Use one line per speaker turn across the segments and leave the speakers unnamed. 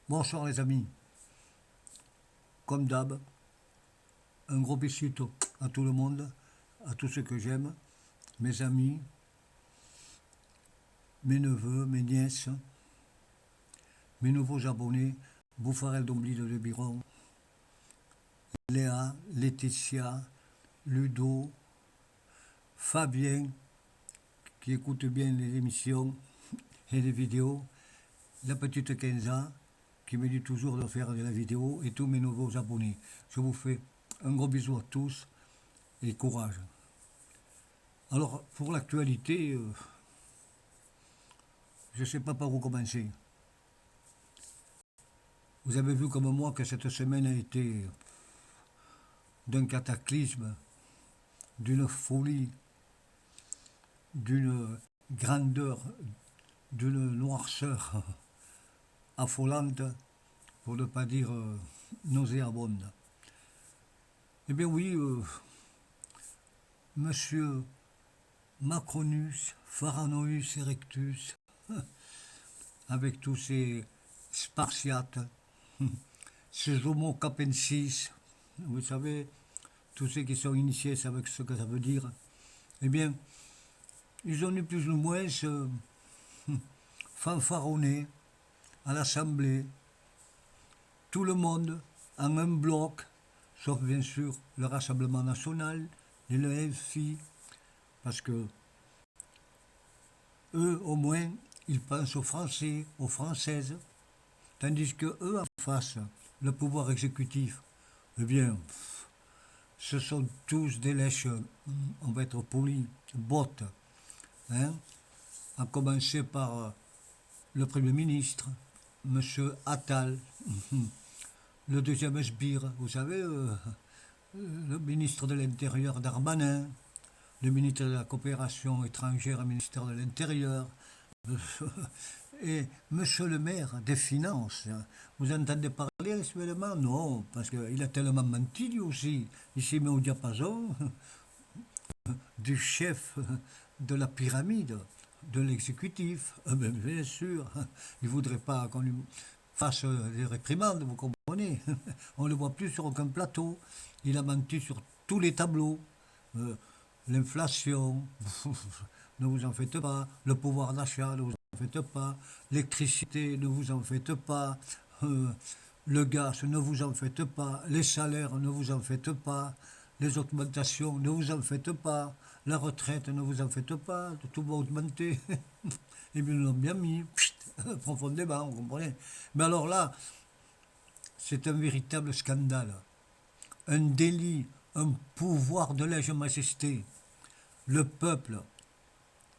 Bonsoir les amis, comme d'hab, un gros besito à tout le monde, à tous ceux que j'aime, mes amis, mes neveux, mes nièces, mes nouveaux abonnés, Bouffarel d'Omblide de Biron, Léa, Laetitia, Ludo, Fabien, qui écoute bien les émissions et les vidéos, la petite Kenza, qui me dit toujours de faire de la vidéo, et tous mes nouveaux abonnés. Je vous fais un gros bisou à tous et courage. Alors, pour l'actualité, je ne sais pas par où commencer. Vous avez vu comme moi que cette semaine a été d'un cataclysme, d'une folie, d'une grandeur, d'une noirceur affolante, pour ne pas dire nauséabonde. Eh bien oui, monsieur Macronus, Pharanoïus erectus, avec tous ces spartiates, ces homo capensis, vous savez, tous ceux qui sont initiés savent ce que ça veut dire, eh bien, ils ont eu plus ou moins fanfaronné à l'Assemblée, tout le monde en un bloc, sauf bien sûr le Rassemblement national et le LFI, parce que eux, au moins, ils pensent aux Français, aux Françaises, tandis que eux, en face, le pouvoir exécutif, eh bien, ce sont tous des lèches, on va être poli, bottes, hein, à commencer par le Premier ministre, M. Attal, le deuxième sbire, vous savez, le ministre de l'Intérieur Darmanin, le ministre de la Coopération étrangère, le ministère de l'Intérieur, et monsieur le maire des Finances. Vous entendez parler actuellement? Non, parce qu'il a tellement menti lui aussi. Il s'est mis au diapason du chef de la pyramide, de l'exécutif. Bien sûr, il ne voudrait pas qu'on lui fasse des réprimandes, vous comprenez. On ne le voit plus sur aucun plateau. Il a menti sur tous les tableaux. Euh, L'inflation, ne vous en faites pas. Le pouvoir d'achat, ne vous en faites pas. L'électricité, ne vous en faites pas. Euh, le gaz, ne vous en faites pas. Les salaires, ne vous en faites pas. Les augmentations, ne vous en faites pas. La retraite, ne vous en faites pas. Tout va augmenter. Et bien, ils l'ont bien mis, profondément, vous comprenez. Mais alors là, c'est un véritable scandale. Un délit, un pouvoir de lèse-majesté. Le peuple,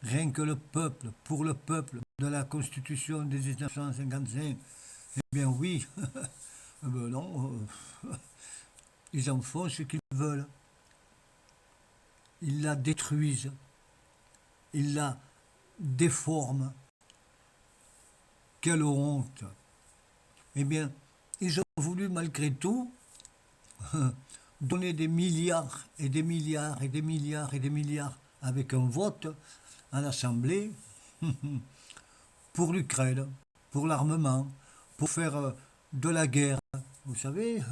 rien que le peuple, pour le peuple, de la Constitution de 1955, eh bien oui, ben non, ils en font ce qu'ils veulent. Ils la détruisent, ils la déforment. Quelle honte! Eh bien, ils ont voulu malgré tout donner des milliards et des milliards et des milliards et des milliards avec un vote à l'Assemblée pour l'Ukraine, pour l'armement, pour faire de la guerre. Vous savez,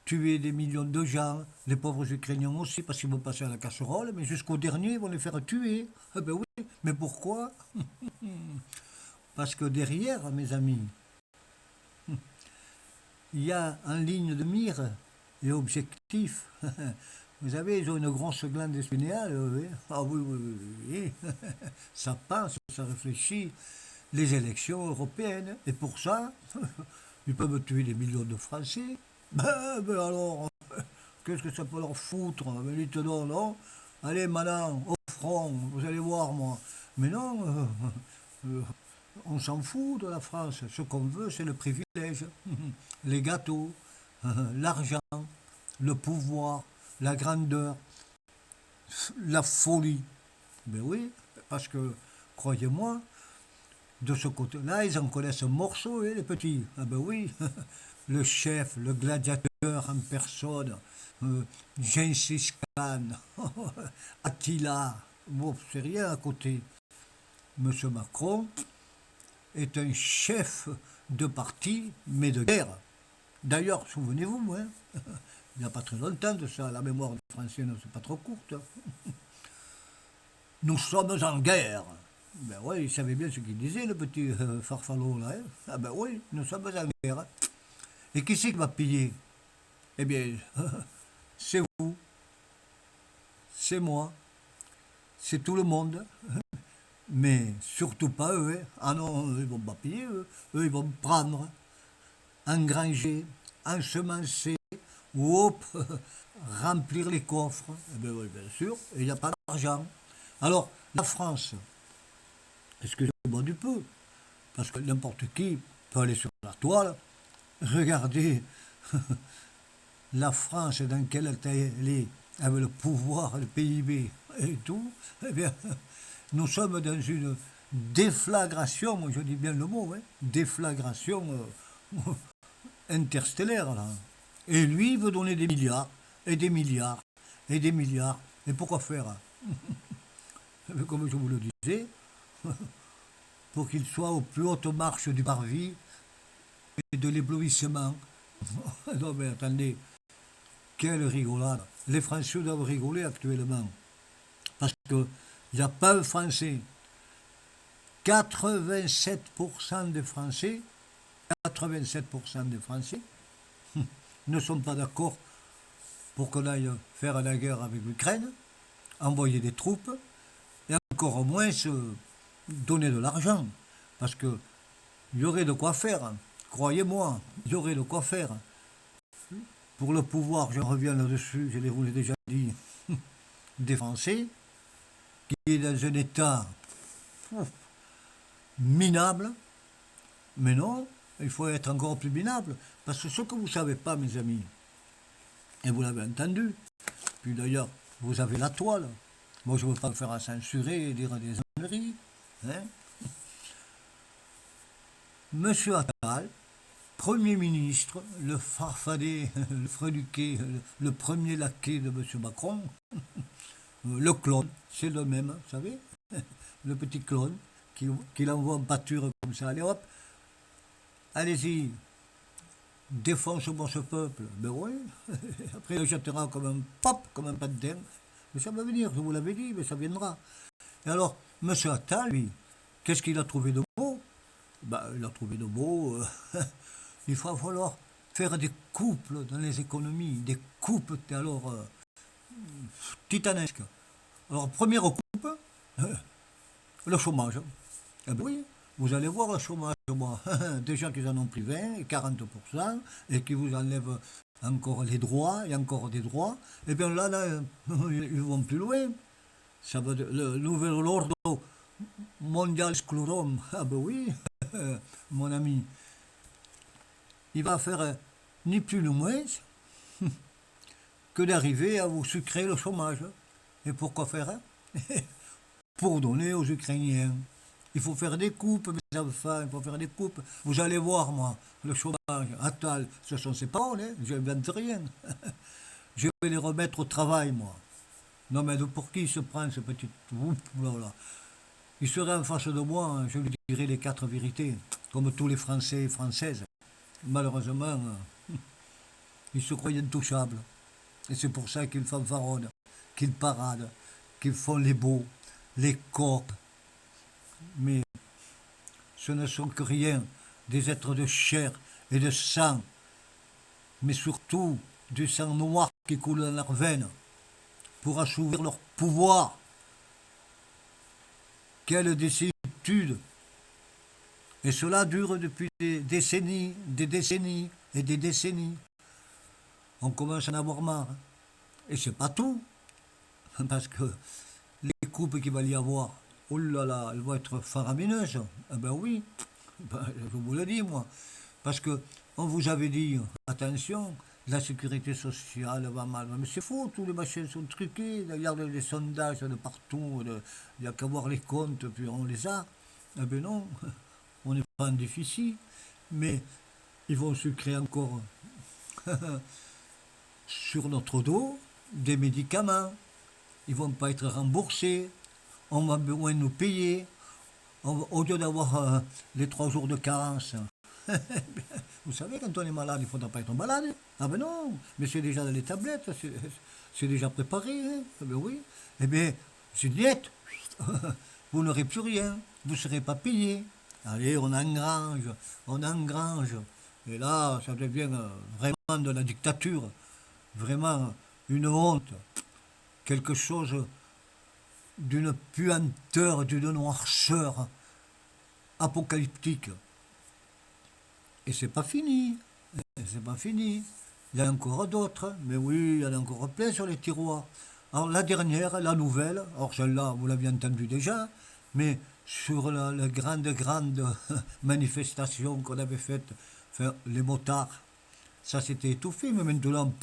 tuer des millions de gens, les pauvres Ukrainiens aussi, parce qu'ils vont passer à la casserole, mais jusqu'au dernier, ils vont les faire tuer. Eh ben oui, mais pourquoi? Parce que derrière, mes amis, il y a en ligne de mire et objectif. Vous savez, ils ont une grosse glande spénéale. Oui. Ah oui, oui, oui, oui. Ça pense, ça réfléchit. Les élections européennes. Et pour ça, ils peuvent tuer des millions de Français. Ben alors, qu'est-ce que ça peut leur foutre? Mais dites donc, non. Allez, madame, au front, vous allez voir, moi. Mais non, on s'en fout de la France. Ce qu'on veut, c'est le privilège, les gâteaux, l'argent, le pouvoir, la grandeur, la folie. Mais oui, parce que, croyez-moi, de ce côté-là, ils en connaissent un morceau, les petits. Ah ben oui, le chef, le gladiateur en personne, Gengis Khan, Attila, bon, c'est rien à côté. Monsieur Macron, est un chef de parti, mais de guerre. D'ailleurs, souvenez-vous, hein, il n'y a pas très longtemps de ça, la mémoire des Français ne c'est pas trop courte. Nous sommes en guerre. Ben oui, il savait bien ce qu'il disait, le petit farfalo là. Hein. Ah ben oui, nous sommes en guerre. Et qui c'est qui va payer? Eh bien, c'est vous, c'est moi, c'est tout le monde. Mais surtout pas eux. Hein. Ah non, ils vont pas payer eux. Eux, ils vont prendre, engranger, ensemencer, ou hop, remplir les coffres. Eh bien oui, bien sûr, et il n'y a pas d'argent. Alors, la France, excusez-moi du peu, parce que n'importe qui peut aller sur la toile, regarder la France dans quelle elle est, avec le pouvoir, le PIB et tout, eh bien, nous sommes dans une déflagration, moi je dis bien le mot, hein, déflagration interstellaire. Là. Et lui, il veut donner des milliards, et des milliards, et des milliards. Et pourquoi faire? Comme je vous le disais, pour qu'il soit aux plus hautes marches du parvis et de l'éblouissement. Non mais attendez, quelle rigolade. Les Français doivent rigoler actuellement. Parce qu'il n'y a pas un Français. 87% des Français, 87% des Français ne sont pas d'accord pour qu'on aille faire la guerre avec l'Ukraine, envoyer des troupes, et encore moins se donner de l'argent. Parce qu'il y aurait de quoi faire. Croyez-moi, il y aurait de quoi faire. Pour le pouvoir, je reviens là-dessus, je vous l'ai déjà dit, des Français, qui est dans un état minable, mais non, il faut être encore plus minable. Parce que ce que vous ne savez pas, mes amis, et vous l'avez entendu, puis d'ailleurs, vous avez la toile. Moi, je ne veux pas me faire censurer et dire des âneries. Hein. Monsieur Attal, Premier ministre, le farfadet, le freluquet, le premier laquais de M. Macron, le clone, c'est le même, vous savez, le petit clone qui l'envoie en pâture comme ça. Allez hop, allez-y, défonce-moi ce peuple. Ben oui, après il le jettera comme un pop, comme un patin. Mais ça va venir, je vous l'avais dit, mais ça viendra. Et alors, M. Attal, lui, qu'est-ce qu'il a trouvé de beau? Ben, il a trouvé de beau. Il va falloir faire des coupes dans les économies, des coupes alors titanesques. Alors, première coupe, le chômage. Eh bien, oui, vous allez voir le chômage, moi. Déjà qu'ils en ont pris 20 et 40%, et qui vous enlèvent encore les droits, et encore des droits. Et bien là, ils vont plus loin. Ça veut dire le nouvel ordre mondial sclerum. Ah ben oui, mon ami. Il va faire ni plus ni moins que d'arriver à vous sucrer le chômage. Et pourquoi faire? Pour donner aux Ukrainiens. Il faut faire des coupes, mes enfants, il faut faire des coupes. Vous allez voir, moi, le chômage, Attal, ce sont ses paroles, hein, je n'invente rien. Je vais les remettre au travail, moi. Non, mais pour qui il se prend ce petit... Là. Il serait en face de moi, hein, je lui dirais les 4 vérités, comme tous les Français et Françaises. Malheureusement, ils se croient intouchables. Et c'est pour ça qu'ils fanfaronnent, qu'ils paradent, qu'ils font les beaux, les coqs. Mais ce ne sont que rien, des êtres de chair et de sang, mais surtout du sang noir qui coule dans leurs veines, pour assouvir leur pouvoir. Quelle décéitude! Et cela dure depuis des décennies et des décennies. On commence à en avoir marre. Et c'est pas tout, parce que les coupes qu'il va y avoir, oh là là, elles vont être faramineuses. Eh ben oui, je vous le dis moi. Parce que on vous avait dit, attention, la sécurité sociale va mal. Mais c'est faux, tous les machins sont truqués. Regardez les sondages de partout, il n'y a qu'à voir les comptes, puis on les a. Eh ben non, on n'est pas en déficit. Mais ils vont se créer encore sur notre dos des médicaments. Ils ne vont pas être remboursés. On va moins nous payer. au lieu d'avoir les 3 jours de carence. Vous savez, quand on est malade, il ne faudra pas être malade. Ah ben non, mais c'est déjà dans les tablettes, c'est déjà préparé. Hein. Ah ben oui. Eh bien, c'est diète. Vous n'aurez plus rien, vous ne serez pas payé. Allez, on engrange, on engrange. Et là, ça devient vraiment de la dictature, vraiment une honte, quelque chose d'une puanteur, d'une noirceur apocalyptique. Et c'est pas fini. Et c'est pas fini. Il y en a encore d'autres. Mais oui, il y en a encore plein sur les tiroirs. Alors la dernière, la nouvelle, alors celle-là, vous l'aviez entendu déjà, mais sur la grande manifestation qu'on avait faite, enfin, les motards, ça s'était étouffé, mais maintenant,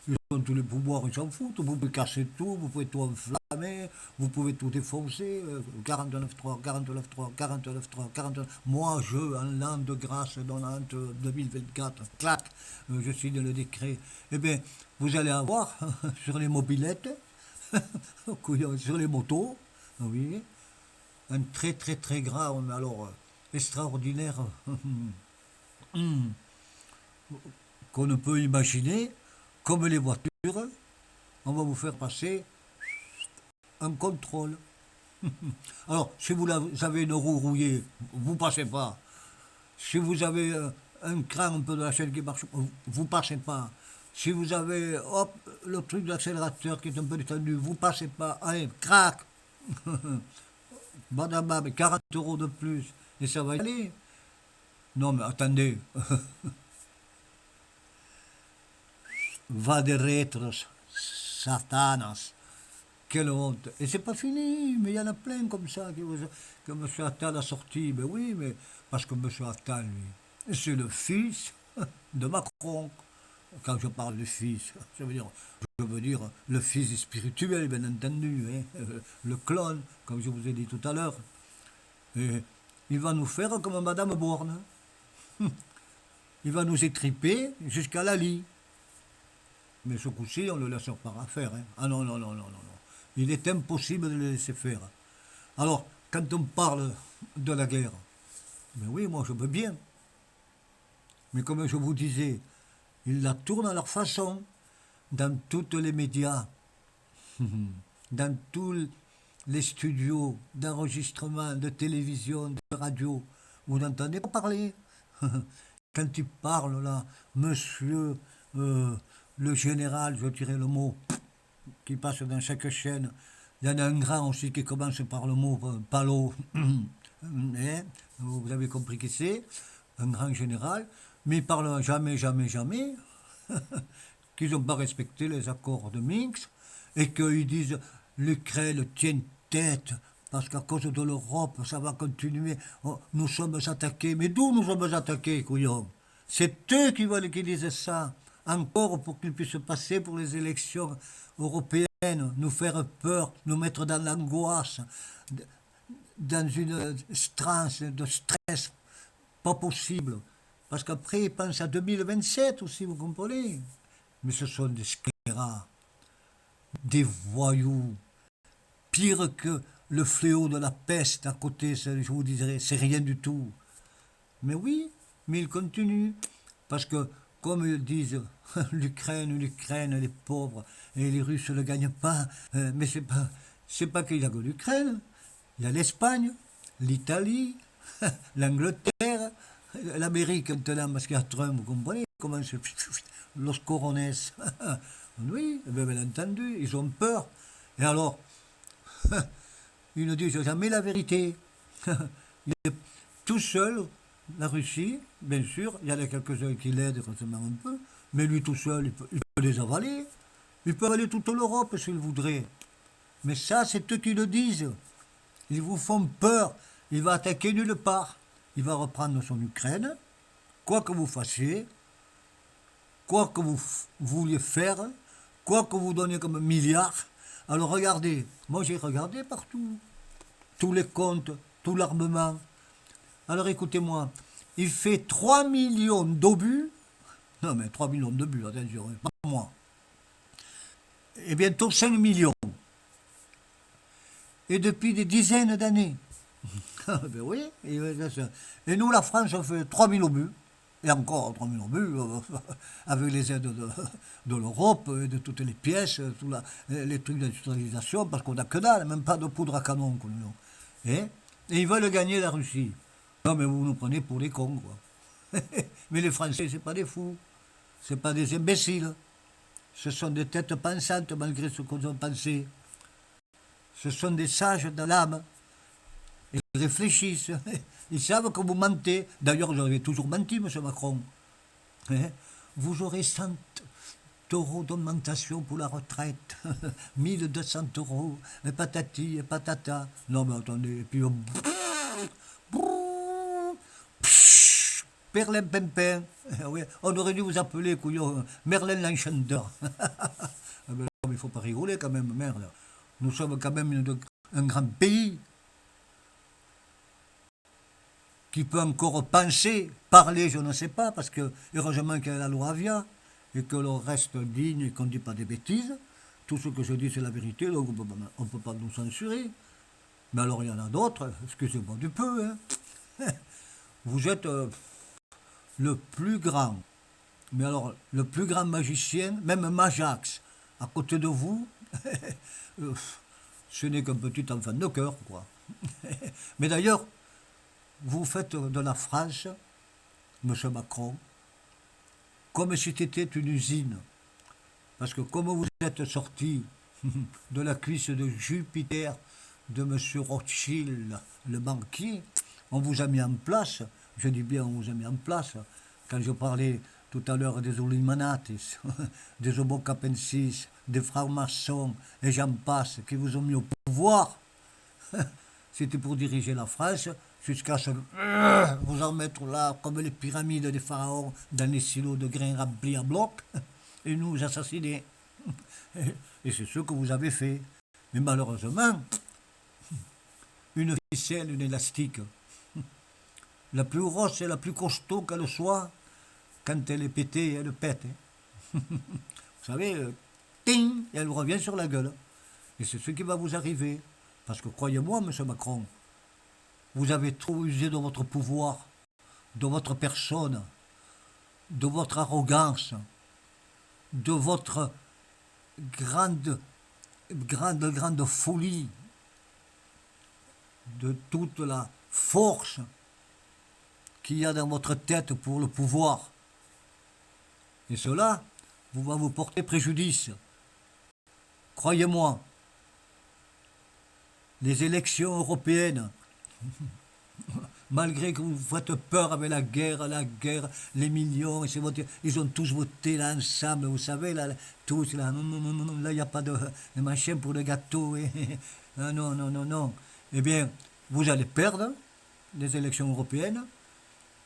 ils ont tous les pouvoirs, ils s'en foutent. Vous pouvez casser tout, vous pouvez tout enflammer, vous pouvez tout défoncer. 49.3, 49.3, 49.3, 49. Moi, en l'an de grâce 2024, clac, je signe le décret. Eh bien, vous allez avoir sur les mobilettes, sur les motos, oui, un très très très grand, mais alors extraordinaire, qu'on ne peut imaginer, comme les voitures, on va vous faire passer un contrôle. Alors, si vous avez une roue rouillée, vous passez pas. Si vous avez un cran un peu de la chaîne qui marche, vous passez pas. Si vous avez hop, le truc de l'accélérateur qui est un peu détendu, vous passez pas. Allez, crac. Badabam, 40 euros de plus. Et ça va y aller. Non, mais attendez. Va de retros, satanas. Quelle honte. Et c'est pas fini, mais il y en a plein comme ça que M. Attal a sorti. Ben oui, mais parce que M. Attal, lui, c'est le fils de Macron. Quand je parle de fils, je veux dire le fils spirituel, bien entendu, hein, le clone, comme je vous ai dit tout à l'heure. Et il va nous faire comme Madame Borne. Il va nous étriper jusqu'à la lie. Mais ce coup-ci, on ne le laisse pas faire. Hein. Ah non, non, non, non, non, non. Il est impossible de le laisser faire. Alors, quand on parle de la guerre, ben oui, moi je veux bien. Mais comme je vous disais, ils la tournent à leur façon, dans tous les médias, dans tous les studios d'enregistrement, de télévision, de radio. Vous n'entendez pas parler. Quand ils parlent là, monsieur le général, je dirais le mot, qui passe dans chaque chaîne. Il y en a un grand aussi qui commence par le mot Palo. Vous avez compris qui c'est, un grand général, mais il parle jamais, jamais, jamais qu'ils n'ont pas respecté les accords de Minsk et qu'ils disent l'Ukraine tient tête parce qu'à cause de l'Europe, ça va continuer. Oh, nous sommes attaqués. Mais d'où nous sommes attaqués, couillons? C'est eux qui veulent qu'ils disent ça. Encore pour qu'ils puissent passer pour les élections européennes, nous faire peur, nous mettre dans l'angoisse, dans une transe de stress pas possible. Parce qu'après, ils pensent à 2027 aussi, vous comprenez? Mais ce sont des scélérats, des voyous, pire que le fléau de la peste à côté, je vous dirais, c'est rien du tout. Mais oui, mais ils continuent. Parce que, comme ils disent, l'Ukraine, les pauvres, et les Russes ne gagnent pas, mais c'est pas qu'il y a que l'Ukraine, il y a l'Espagne, l'Italie, l'Angleterre, l'Amérique maintenant, parce qu'il y a Trump, vous comprenez comment c'est los corones. Oui, bien entendu, ils ont peur. Et alors, ils ne disent jamais la vérité. Il est tout seul, la Russie, bien sûr, il y en a quelques-uns qui l'aident quand même un peu, mais lui tout seul, il peut les avaler. Il peut avaler toute l'Europe s'il voudrait. Mais ça, c'est eux qui le disent. Ils vous font peur. Il va attaquer nulle part. Il va reprendre son Ukraine, quoi que vous fassiez, quoi que vous vouliez faire, quoi que vous donniez comme milliards. Alors regardez, moi j'ai regardé partout, tous les comptes, tout l'armement. Alors écoutez-moi, il fait 3 millions d'obus, non mais 3 millions d'obus, attention, pas moi, et bientôt 5 millions. Et depuis des dizaines d'années. Ben oui, et nous, la France, on fait 3000 obus, et encore 3000 obus, avec les aides de l'Europe, et de toutes les pièces, les trucs d'industrialisation, parce qu'on n'a que dalle, même pas de poudre à canon. Quoi, nous. Et ils veulent gagner la Russie. Non, mais vous nous prenez pour des cons, quoi. Mais les Français, c'est pas des fous, c'est pas des imbéciles. Ce sont des têtes pensantes, malgré ce qu'on a pensé. Ce sont des sages de l'âme. Ils réfléchissent. Ils savent que vous mentez. D'ailleurs, vous avez toujours menti, M. Macron. Vous aurez 100 euros d'augmentation pour la retraite. 1200 euros. Et patati et patata. Non, mais attendez. Et puis, Perlin Pimpin. Oui, on aurait dû vous appeler, couillon, Merlin l'Enchanteur. Mais il ne faut pas rigoler quand même, merde. Nous sommes quand même un grand pays qui peut encore penser, parler, je ne sais pas, parce que heureusement qu'il y a la loi Avia et que l'on reste digne et qu'on ne dit pas des bêtises. Tout ce que je dis, c'est la vérité, donc on ne peut pas nous censurer. Mais alors il y en a d'autres, excusez-moi du peu. Hein. Vous êtes le plus grand, mais alors le plus grand magicien, même Majax, à côté de vous, ce n'est qu'un petit enfant de cœur, quoi. Mais d'ailleurs, vous faites de la France, M. Macron, comme si c'était une usine. Parce que comme vous êtes sorti de la cuisse de Jupiter, de M. Rothschild, le banquier, on vous a mis en place, je dis bien on vous a mis en place, quand je parlais tout à l'heure des Illuminatis, des Homo capensis, des francs-maçons, et j'en passe, qui vous ont mis au pouvoir, c'était pour diriger la France, jusqu'à ce vous en mettre là, comme les pyramides des pharaons, dans les silos de grains remplis à bloc, et nous assassiner. Et c'est ce que vous avez fait. Mais malheureusement, une ficelle, une élastique, la plus grosse et la plus costaud qu'elle soit, quand elle est pétée, elle pète. Vous savez, ting, et elle revient sur la gueule. Et c'est ce qui va vous arriver. Parce que croyez-moi, M. Macron, vous avez trop usé de votre pouvoir, de votre personne, de votre arrogance, de votre grande folie, de toute la force qu'il y a dans votre tête pour le pouvoir. Et cela va vous porter préjudice. Croyez-moi, les élections européennes, malgré que vous faites peur avec la guerre, les millions, ils ont tous voté là ensemble, vous savez, là, tous là, non, là il n'y a pas de machin pour le gâteau, non. Eh bien, vous allez perdre les élections européennes,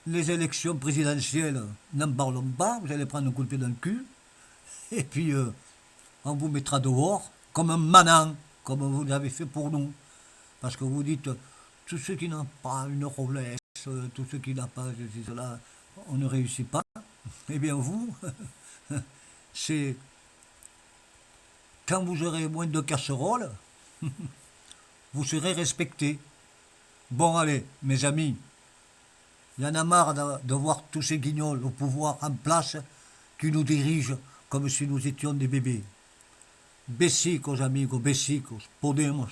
les élections présidentielles, n'en parlons pas, vous allez prendre un coup de pied dans le cul, et puis on vous mettra dehors comme un manant, comme vous l'avez fait pour nous. Parce que vous dites, tous ceux qui n'ont pas une Rolex, tous ceux qui n'ont pas cela, on ne réussit pas. Eh bien vous, c'est quand vous aurez moins de casseroles, vous serez respecté. Bon allez, mes amis, il y en a marre de voir tous ces guignols au pouvoir en place qui nous dirigent comme si nous étions des bébés. Besicos, amigos, besicos, podemos.